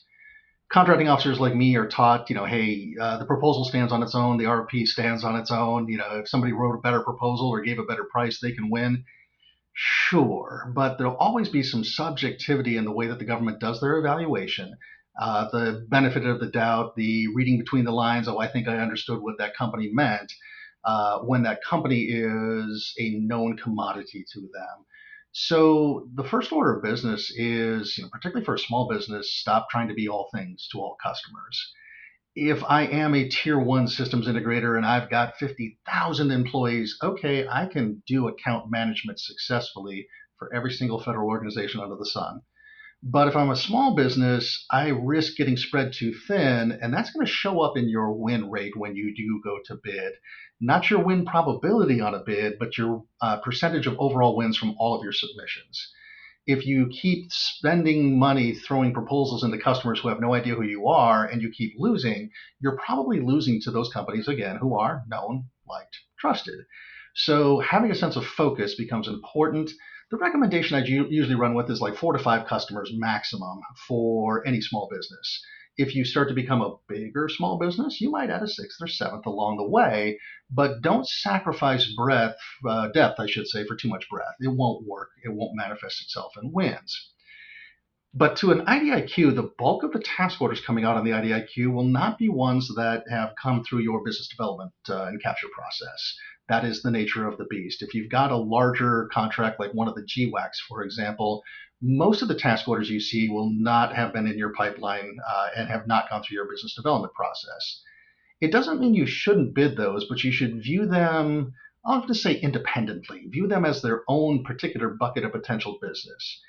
Contracting officers like me are taught, hey, the proposal stands on its own, the RFP stands on its own. If somebody wrote a better proposal or gave a better price, they can win. Sure, but there'll always be some subjectivity in the way that the government does their evaluation. The benefit of the doubt, the reading between the lines, oh, I think I understood what that company meant. when that company is a known commodity to them. So the first order of business is, particularly for a small business, stop trying to be all things to all customers. If I am a tier one systems integrator and I've got 50,000 employees, okay, I can do account management successfully for every single federal organization under the sun. But if I'm a small business, I risk getting spread too thin, and that's going to show up in your win rate when you do go to bid. Not your win probability on a bid, but your percentage of overall wins from all of your submissions. If you keep spending money throwing proposals into customers who have no idea who you are and you keep losing, you're probably losing to those companies again who are known, liked, trusted. So having a sense of focus becomes important. The recommendation I usually run with is like 4 to 5 customers maximum for any small business. If you start to become a bigger small business, you might add a sixth or seventh along the way, but don't sacrifice depth, I should say, for too much breadth. It won't work. It won't manifest itself in wins. But to an IDIQ, the bulk of the task orders coming out on the IDIQ will not be ones that have come through your business development and capture process. That is the nature of the beast. If you've got a larger contract like one of the GWACs, for example, most of the task orders you see will not have been in your pipeline and have not gone through your business development process. It doesn't mean you shouldn't bid those, but you should view them, I'll just say independently, view them as their own particular bucket of potential business.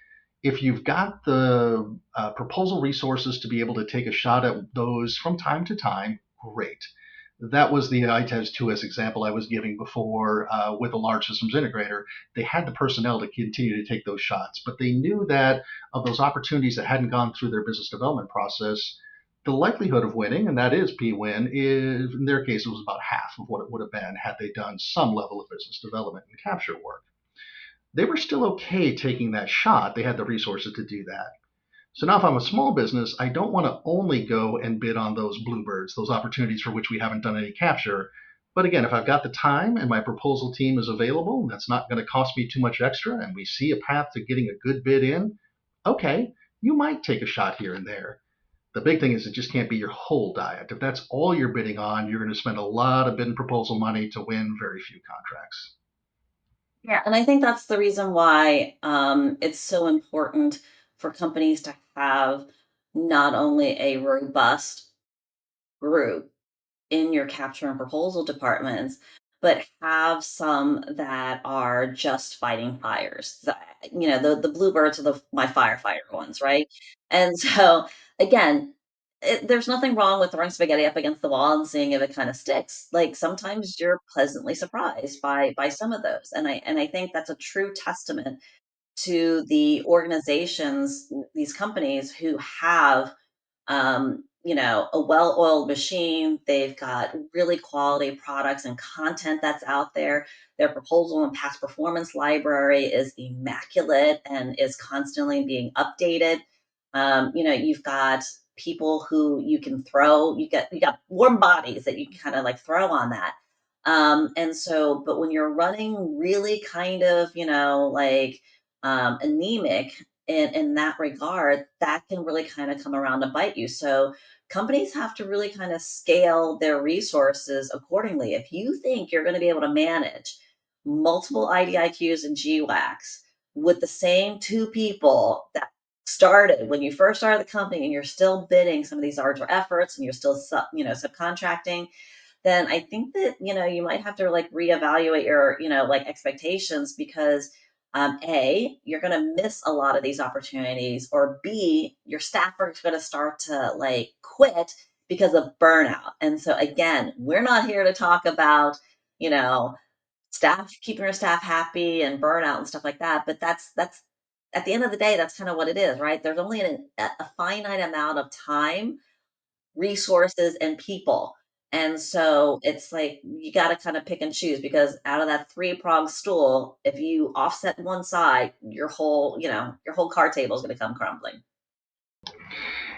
If you've got the proposal resources to be able to take a shot at those from time to time, great. That was the ITES 2S example I was giving before with a large systems integrator. They had the personnel to continue to take those shots, but they knew that of those opportunities that hadn't gone through their business development process, the likelihood of winning, and that is P-win, is in their case it was about half of what it would have been had they done some level of business development and capture work. They were still okay taking that shot. They had the resources to do that. So now if I'm a small business, I don't want to only go and bid on those bluebirds, those opportunities for which we haven't done any capture. But again, if I've got the time and my proposal team is available, and that's not going to cost me too much extra, and we see a path to getting a good bid in, okay, you might take a shot here and there. The big thing is it just can't be your whole diet. If that's all you're bidding on, you're going to spend a lot of bid and proposal money to win very few contracts. Yeah, and I think that's the reason why it's so important for companies to have not only a robust group in your capture and proposal departments, but have some that are just fighting fires. The bluebirds are my firefighter ones, right? And so again, there's nothing wrong with throwing spaghetti up against the wall and seeing if it kind of sticks. Like sometimes you're pleasantly surprised by some of those, and I think that's a true testament to the organizations, these companies who have a well-oiled machine. They've got really quality products and content that's out there. Their proposal and past performance library is immaculate and is constantly being updated. You've got people who you can throw. You got warm bodies that you can kind of like throw on that. And so, but when you're running really kind of, like anemic in that regard, that can really kind of come around to bite you. So companies have to really kind of scale their resources accordingly. If you think you're going to be able to manage multiple IDIQs and GWACs with the same two people that started when you first started the company, and you're still bidding some of these larger efforts and you're still subcontracting, then I think that, you might have to like reevaluate your, like expectations, because A, you're going to miss a lot of these opportunities, or B, your staff are going to start to like quit because of burnout. And so again, we're not here to talk about, you know, staff, keeping your staff happy and burnout and stuff like that. But that's at the end of the day, that's kind of what it is, right? There's only a finite amount of time, resources, and people. And so it's like you got to kind of pick and choose, because out of that three-pronged stool, if you offset one side, your whole card table is going to come crumbling.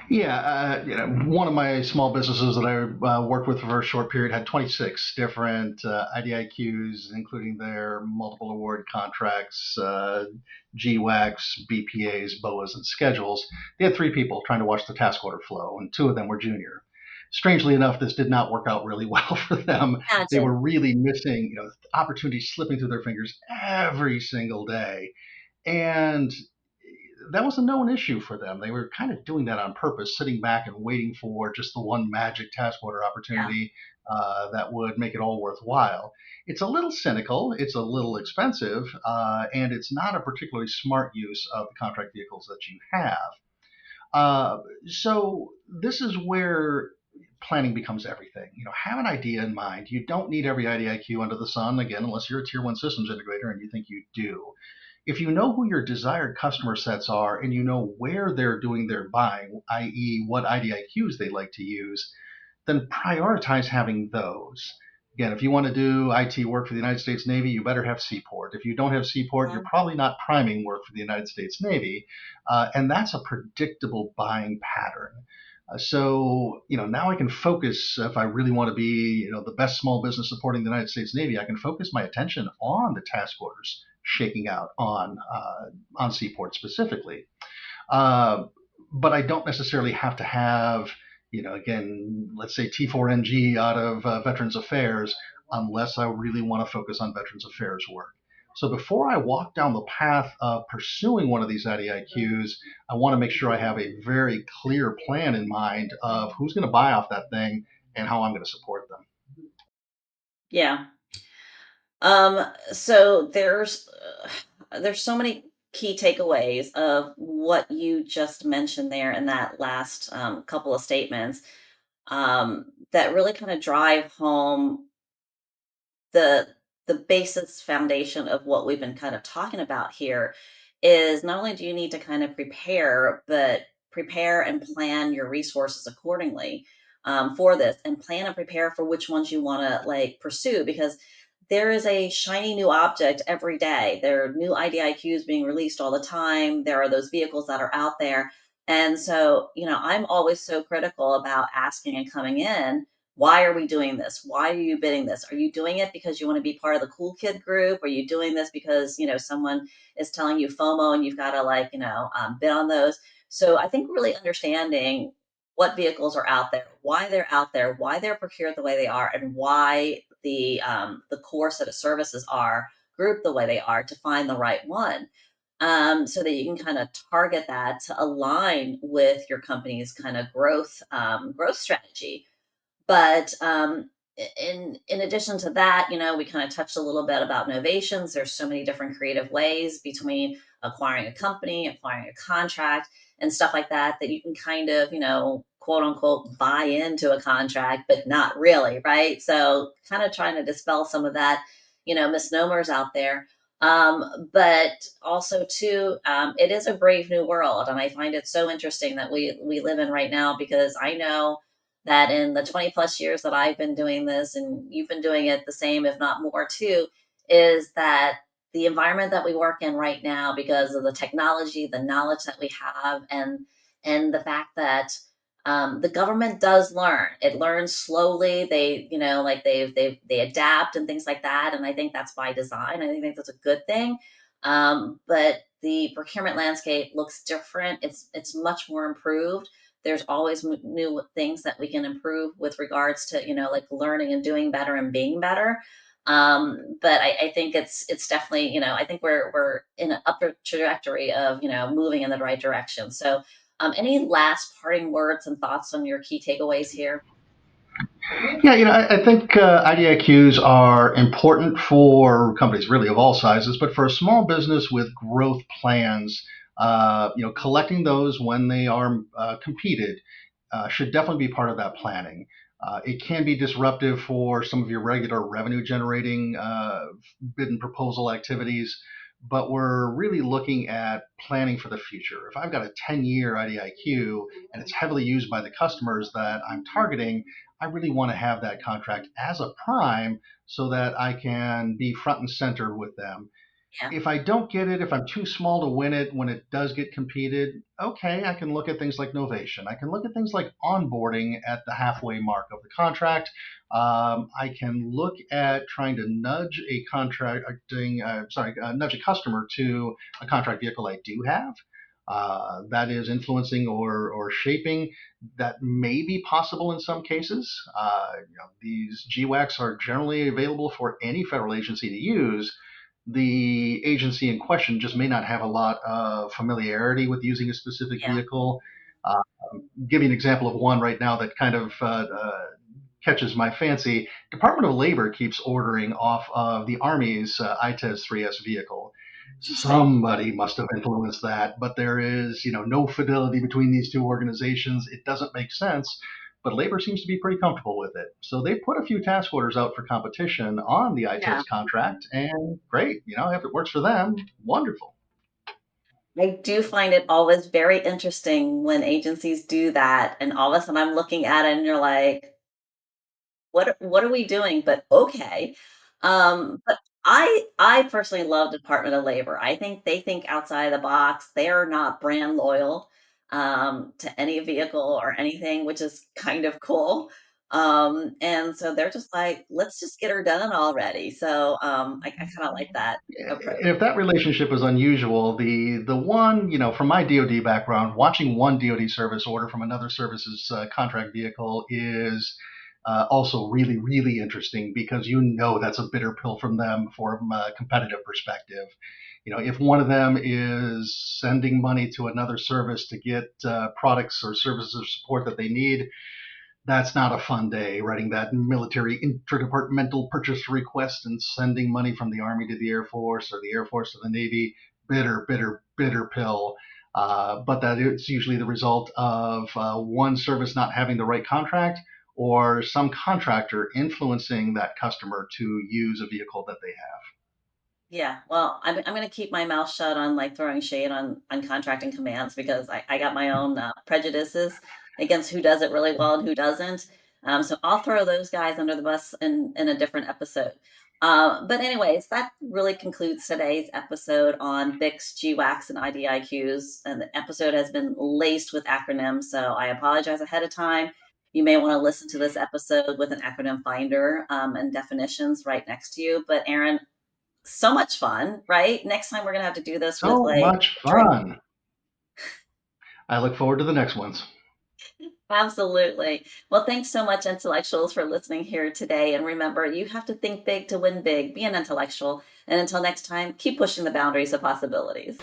Yeah, one of my small businesses that I worked with for a short period had 26 different IDIQs, including their multiple award contracts, GWACs, BPAs, BOAs, and schedules. They had 3 people trying to watch the task order flow, and 2 of them were junior. Strangely enough, this did not work out really well for them. They were Imagine. really missing, opportunities slipping through their fingers every single day. And that was a known issue for them. They were kind of doing that on purpose, sitting back and waiting for just the one magic task order Yeah. opportunity that would make it all worthwhile. It's a little cynical, it's a little expensive, and it's not a particularly smart use of the contract vehicles that you have. Uh, so this is where planning becomes everything. Have an idea in mind. You don't need every IDIQ under the sun, again, unless you're a tier one systems integrator and you think you do. If you know who your desired customer sets are and you know where they're doing their buying, i.e., what IDIQs they like to use, then prioritize having those. Again, if you want to do IT work for the United States Navy, you better have Seaport. If you don't have Seaport, you're Mhm. probably not priming work for the United States Navy. And that's a predictable buying pattern. Now I can focus if I really want to be, the best small business supporting the United States Navy. I can focus my attention on the task orders shaking out on Seaport specifically. Uh, but I don't necessarily have to have, again, let's say T4NG out of Veterans Affairs, unless I really want to focus on Veterans Affairs work. So before I walk down the path of pursuing one of these IDIQs, I want to make sure I have a very clear plan in mind of who's going to buy off that thing and how I'm going to support them. Yeah. So there's so many key takeaways of what you just mentioned there in that last couple of statements that really kind of drive home the the basis foundation of what we've been kind of talking about here is not only do you need to kind of prepare, but prepare and plan your resources accordingly for this, and plan and prepare for which ones you want to like pursue, because there is a shiny new object every day. There are new IDIQs being released all the time. There are those vehicles that are out there. And so, I'm always so critical about asking and coming in, why are we doing this? Why are you bidding this? Are you doing it because you want to be part of the cool kid group? Are you doing this because, someone is telling you FOMO and you've got to like, bid on those? So I think really understanding what vehicles are out there, why they're procured the way they are, and why the core set of services are grouped the way they are to find the right one. So that you can kind of target that to align with your company's kind of growth strategy. But in addition to that, we kind of touched a little bit about novations. There's so many different creative ways between acquiring a company, acquiring a contract, and stuff like that, that you can kind of, quote unquote, buy into a contract, but not really, right? So kind of trying to dispel some of that, misnomers out there. But also too, it is a brave new world, and I find it so interesting that we live in right now, because I know that in the 20 plus years that I've been doing this, and you've been doing it the same, if not more too, is that the environment that we work in right now, because of the technology, the knowledge that we have, and the fact that the government does learn. It learns slowly. They, like they adapt and things like that. And I think that's by design. I think that's a good thing. But the procurement landscape looks different. It's much more improved. There's always new things that we can improve with regards to, like learning and doing better and being better. But I think it's definitely, I think we're in an upward trajectory of, moving in the right direction. So any last parting words and thoughts on your key takeaways here? Yeah, I think IDIQs are important for companies really of all sizes, but for a small business with growth plans, collecting those when they are competed should definitely be part of that planning. It can be disruptive for some of your regular revenue generating bid and proposal activities, but we're really looking at planning for the future. If I've got a 10-year IDIQ and it's heavily used by the customers that I'm targeting, I really want to have that contract as a prime so that I can be front and center with them. Yeah. If I don't get it, if I'm too small to win it when it does get competed, okay, I can look at things like novation. I can look at things like onboarding at the halfway mark of the contract. I can look at trying to nudge a nudge a customer to a contract vehicle I do have. that is influencing or shaping, that may be possible in some cases. These GWACs are generally available for any federal agency to use. The agency in question just may not have a lot of familiarity with using a specific Yeah. vehicle. Uh, Give you an example of one right now that kind of catches my fancy. Department of Labor keeps ordering off of the Army's ITES 3S vehicle. Interesting. Somebody must have influenced that, but there is, no fidelity between these two organizations. It doesn't make sense, but Labor seems to be pretty comfortable with it. So they put a few task orders out for competition on the Yeah. ITES contract, and great, if it works for them, wonderful. I do find it always very interesting when agencies do that, and all of a sudden I'm looking at it and you're like, what are we doing? But okay. But I personally love Department of Labor. I think they think outside the box. They are not brand loyal to any vehicle or anything, which is kind of cool. And so they're just like, let's just get her done already. So I kind of like that approach. If that relationship is unusual, the one, from my DoD background, watching one DoD service order from another service's contract vehicle is also really, really interesting, because that's a bitter pill from them from a competitive perspective. If one of them is sending money to another service to get products or services or support that they need, that's not a fun day, writing that military interdepartmental purchase request and sending money from the Army to the Air Force or the Air Force to the Navy. Bitter, bitter, bitter pill. But that is usually the result of one service not having the right contract, or some contractor influencing that customer to use a vehicle that they have. Yeah, well, I'm gonna keep my mouth shut on like throwing shade on contracting commands because I got my own prejudices against who does it really well and who doesn't. So I'll throw those guys under the bus in a different episode. But anyways, that really concludes today's episode on BICs, GWACs, and IDIQs. And the episode has been laced with acronyms, so I apologize ahead of time. You may want to listen to this episode with an acronym finder and definitions right next to you. But Aaron, so much fun, right? Next time we're gonna have to do this with So like much drink. fun. I look forward to the next ones. Absolutely. Well, thanks so much, intellectuals, for listening here today. And remember, you have to think big to win big. Be an intellectual. And until next time, keep pushing the boundaries of possibilities.